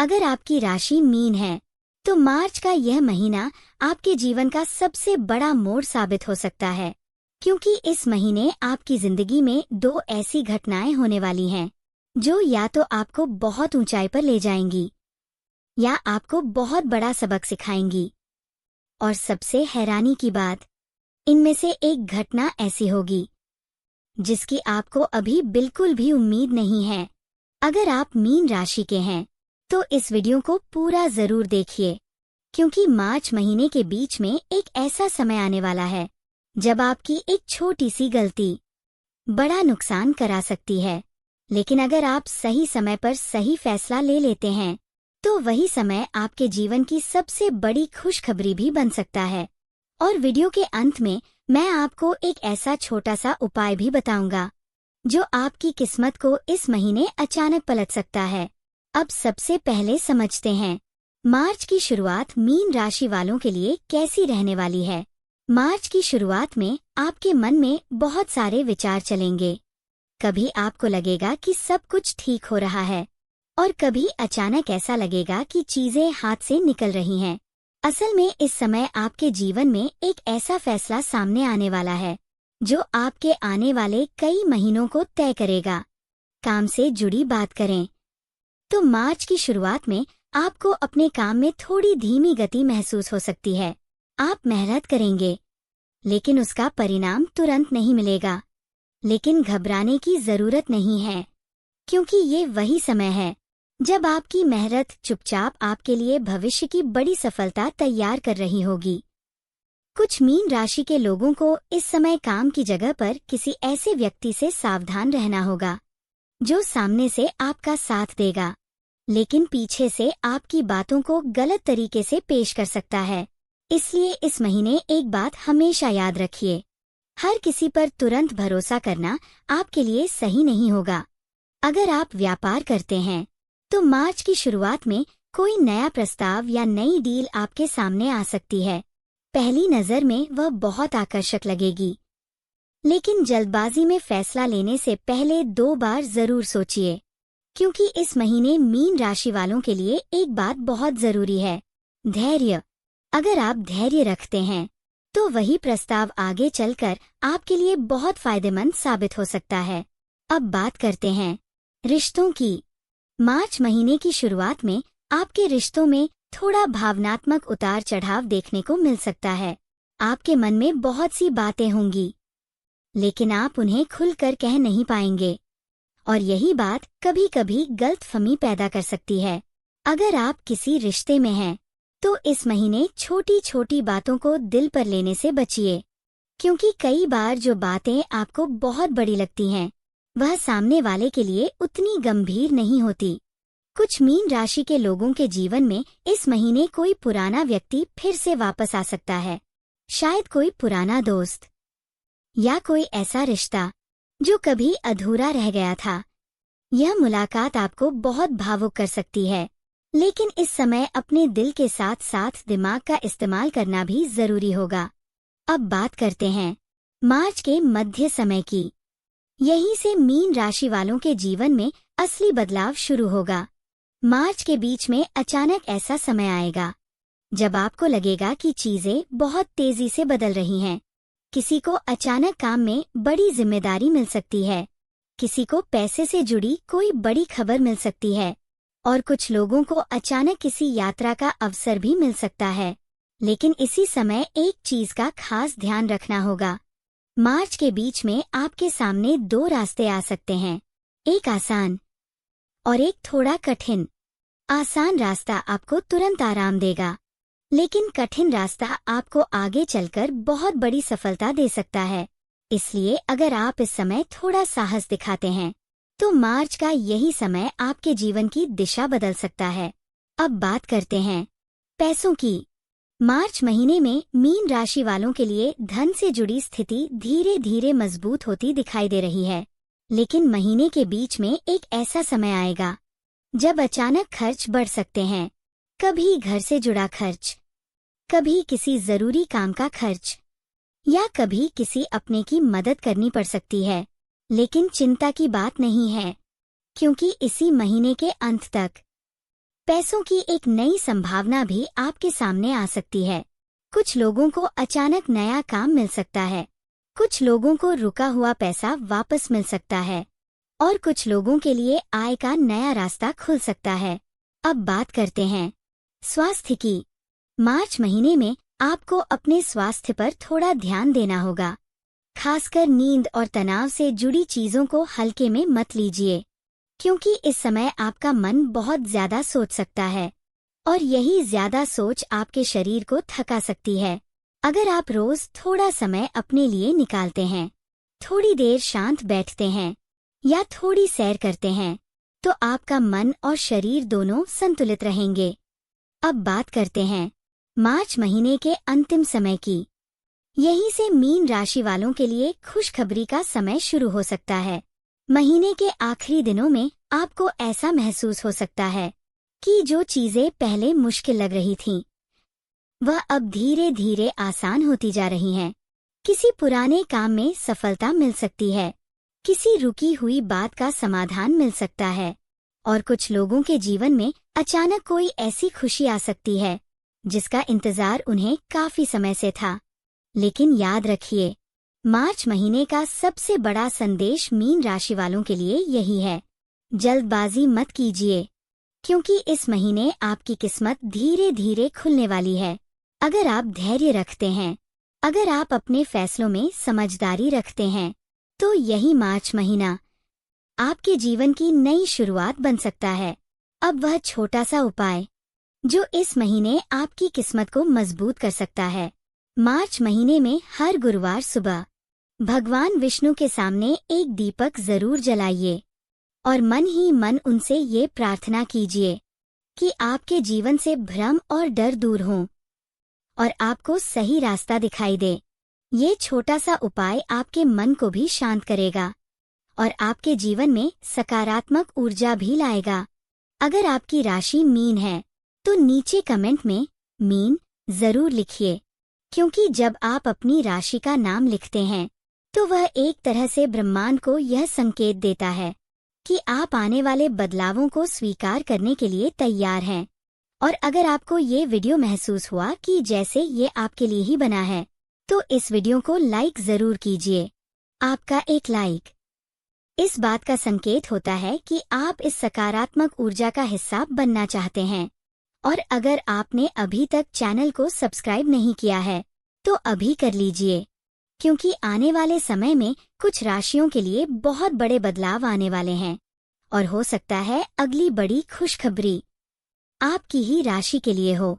अगर आपकी राशि मीन है तो मार्च का यह महीना आपके जीवन का सबसे बड़ा मोड़ साबित हो सकता है, क्योंकि इस महीने आपकी जिंदगी में दो ऐसी घटनाएं होने वाली हैं जो या तो आपको बहुत ऊंचाई पर ले जाएंगी या आपको बहुत बड़ा सबक सिखाएंगी। और सबसे हैरानी की बात, इनमें से एक घटना ऐसी होगी जिसकी आपको अभी बिल्कुल भी उम्मीद नहीं है। अगर आप मीन राशि के हैं तो इस वीडियो को पूरा जरूर देखिए, क्योंकि मार्च महीने के बीच में एक ऐसा समय आने वाला है जब आपकी एक छोटी सी गलती बड़ा नुकसान करा सकती है। लेकिन अगर आप सही समय पर सही फैसला ले लेते हैं तो वही समय आपके जीवन की सबसे बड़ी खुशखबरी भी बन सकता है। और वीडियो के अंत में मैं आपको एक ऐसा छोटा सा उपाय भी बताऊंगा जो आपकी किस्मत को इस महीने अचानक पलट सकता है। अब सबसे पहले समझते हैं मार्च की शुरुआत मीन राशि वालों के लिए कैसी रहने वाली है। मार्च की शुरुआत में आपके मन में बहुत सारे विचार चलेंगे। कभी आपको लगेगा कि सब कुछ ठीक हो रहा है और कभी अचानक ऐसा लगेगा कि चीजें हाथ से निकल रही हैं। असल में इस समय आपके जीवन में एक ऐसा फैसला सामने आने वाला है जो आपके आने वाले कई महीनों को तय करेगा। काम से जुड़ी बात करें तो मार्च की शुरुआत में आपको अपने काम में थोड़ी धीमी गति महसूस हो सकती है। आप मेहनत करेंगे लेकिन उसका परिणाम तुरंत नहीं मिलेगा। लेकिन घबराने की जरूरत नहीं है, क्योंकि ये वही समय है जब आपकी मेहनत चुपचाप आपके लिए भविष्य की बड़ी सफलता तैयार कर रही होगी। कुछ मीन राशि के लोगों को इस समय काम की जगह पर किसी ऐसे व्यक्ति से सावधान रहना होगा जो सामने से आपका साथ देगा लेकिन पीछे से आपकी बातों को गलत तरीके से पेश कर सकता है। इसलिए इस महीने एक बात हमेशा याद रखिए, हर किसी पर तुरंत भरोसा करना आपके लिए सही नहीं होगा। अगर आप व्यापार करते हैं तो मार्च की शुरुआत में कोई नया प्रस्ताव या नई डील आपके सामने आ सकती है। पहली नजर में वह बहुत आकर्षक लगेगी, लेकिन जल्दबाजी में फैसला लेने से पहले 2 बार जरूर सोचिए, क्योंकि इस महीने मीन राशि वालों के लिए एक बात बहुत जरूरी है, धैर्य। अगर आप धैर्य रखते हैं तो वही प्रस्ताव आगे चलकर आपके लिए बहुत फायदेमंद साबित हो सकता है। अब बात करते हैं रिश्तों की। मार्च महीने की शुरुआत में आपके रिश्तों में थोड़ा भावनात्मक उतार चढ़ाव देखने को मिल सकता है। आपके मन में बहुत सी बातें होंगी लेकिन आप उन्हें खुलकर कह नहीं पाएंगे, और यही बात कभी कभी गलतफहमी पैदा कर सकती है। अगर आप किसी रिश्ते में हैं तो इस महीने छोटी छोटी बातों को दिल पर लेने से बचिए, क्योंकि कई बार जो बातें आपको बहुत बड़ी लगती हैं वह सामने वाले के लिए उतनी गंभीर नहीं होती। कुछ मीन राशि के लोगों के जीवन में इस महीने कोई पुराना व्यक्ति फिर से वापस आ सकता है, शायद कोई पुराना दोस्त या कोई ऐसा रिश्ता जो कभी अधूरा रह गया था। यह मुलाकात आपको बहुत भावुक कर सकती है, लेकिन इस समय अपने दिल के साथ साथ दिमाग का इस्तेमाल करना भी जरूरी होगा। अब बात करते हैं मार्च के मध्य समय की। यहीं से मीन राशि वालों के जीवन में असली बदलाव शुरू होगा। मार्च के बीच में अचानक ऐसा समय आएगा जब आपको लगेगा कि चीजें बहुत तेजी से बदल रही हैं। किसी को अचानक काम में बड़ी जिम्मेदारी मिल सकती है, किसी को पैसे से जुड़ी कोई बड़ी खबर मिल सकती है, और कुछ लोगों को अचानक किसी यात्रा का अवसर भी मिल सकता है। लेकिन इसी समय एक चीज का खास ध्यान रखना होगा। मार्च के बीच में आपके सामने 2 रास्ते आ सकते हैं, एक आसान और एक थोड़ा कठिन। आसान रास्ता आपको तुरंत आराम देगा, लेकिन कठिन रास्ता आपको आगे चलकर बहुत बड़ी सफलता दे सकता है। इसलिए अगर आप इस समय थोड़ा साहस दिखाते हैं तो मार्च का यही समय आपके जीवन की दिशा बदल सकता है। अब बात करते हैं पैसों की। मार्च महीने में मीन राशि वालों के लिए धन से जुड़ी स्थिति धीरे धीरे मजबूत होती दिखाई दे रही है, लेकिन महीने के बीच में एक ऐसा समय आएगा जब अचानक खर्च बढ़ सकते हैं। कभी घर से जुड़ा खर्च, कभी किसी जरूरी काम का खर्च, या कभी किसी अपने की मदद करनी पड़ सकती है। लेकिन चिंता की बात नहीं है, क्योंकि इसी महीने के अंत तक पैसों की एक नई संभावना भी आपके सामने आ सकती है। कुछ लोगों को अचानक नया काम मिल सकता है। कुछ लोगों को रुका हुआ पैसा वापस मिल सकता है और कुछ लोगों के लिए आय का नया रास्ता खुल सकता है। अब बात करते हैं स्वास्थ्य की। मार्च महीने में आपको अपने स्वास्थ्य पर थोड़ा ध्यान देना होगा। खासकर नींद और तनाव से जुड़ी चीजों को हल्के में मत लीजिए, क्योंकि इस समय आपका मन बहुत ज्यादा सोच सकता है और यही ज्यादा सोच आपके शरीर को थका सकती है। अगर आप रोज थोड़ा समय अपने लिए निकालते हैं, थोड़ी देर शांत बैठते हैं या थोड़ी सैर करते हैं, तो आपका मन और शरीर दोनों संतुलित रहेंगे। अब बात करते हैं मार्च महीने के अंतिम समय की। यहीं से मीन राशि वालों के लिए खुशखबरी का समय शुरू हो सकता है। महीने के आखिरी दिनों में आपको ऐसा महसूस हो सकता है कि जो चीजें पहले मुश्किल लग रही थीं, वह अब धीरे धीरे आसान होती जा रही हैं। किसी पुराने काम में सफलता मिल सकती है, किसी रुकी हुई बात का समाधान मिल सकता है और कुछ लोगों के जीवन में अचानक कोई ऐसी खुशी आ सकती है जिसका इंतजार उन्हें काफी समय से था। लेकिन याद रखिए, मार्च महीने का सबसे बड़ा संदेश मीन राशि वालों के लिए यही है: जल्दबाजी मत कीजिए, क्योंकि इस महीने आपकी किस्मत धीरे धीरे खुलने वाली है। अगर आप धैर्य रखते हैं, अगर आप अपने फैसलों में समझदारी रखते हैं, तो यही मार्च महीना आपके जीवन की नई शुरुआत बन सकता है। अब वह छोटा सा उपाय जो इस महीने आपकी किस्मत को मजबूत कर सकता है। मार्च महीने में हर गुरुवार सुबह भगवान विष्णु के सामने एक दीपक जरूर जलाइए और मन ही मन उनसे ये प्रार्थना कीजिए कि आपके जीवन से भ्रम और डर दूर हों और आपको सही रास्ता दिखाई दे। ये छोटा सा उपाय आपके मन को भी शांत करेगा और आपके जीवन में सकारात्मक ऊर्जा भी लाएगा। अगर आपकी राशि मीन है, तो नीचे कमेंट में मीन जरूर लिखिए, क्योंकि जब आप अपनी राशि का नाम लिखते हैं, तो वह एक तरह से ब्रह्मांड को यह संकेत देता है कि आप आने वाले बदलावों को स्वीकार करने के लिए तैयार हैं। और अगर आपको ये वीडियो महसूस हुआ कि जैसे ये आपके लिए ही बना है, तो इस वीडियो को लाइक जरूर कीजिए। आपका एक लाइक इस बात का संकेत होता है कि आप इस सकारात्मक ऊर्जा का हिस्सा बनना चाहते हैं। और अगर आपने अभी तक चैनल को सब्सक्राइब नहीं किया है, तो अभी कर लीजिए, क्योंकि आने वाले समय में कुछ राशियों के लिए बहुत बड़े बदलाव आने वाले हैं और हो सकता है अगली बड़ी खुशखबरी आपकी ही राशि के लिए हो।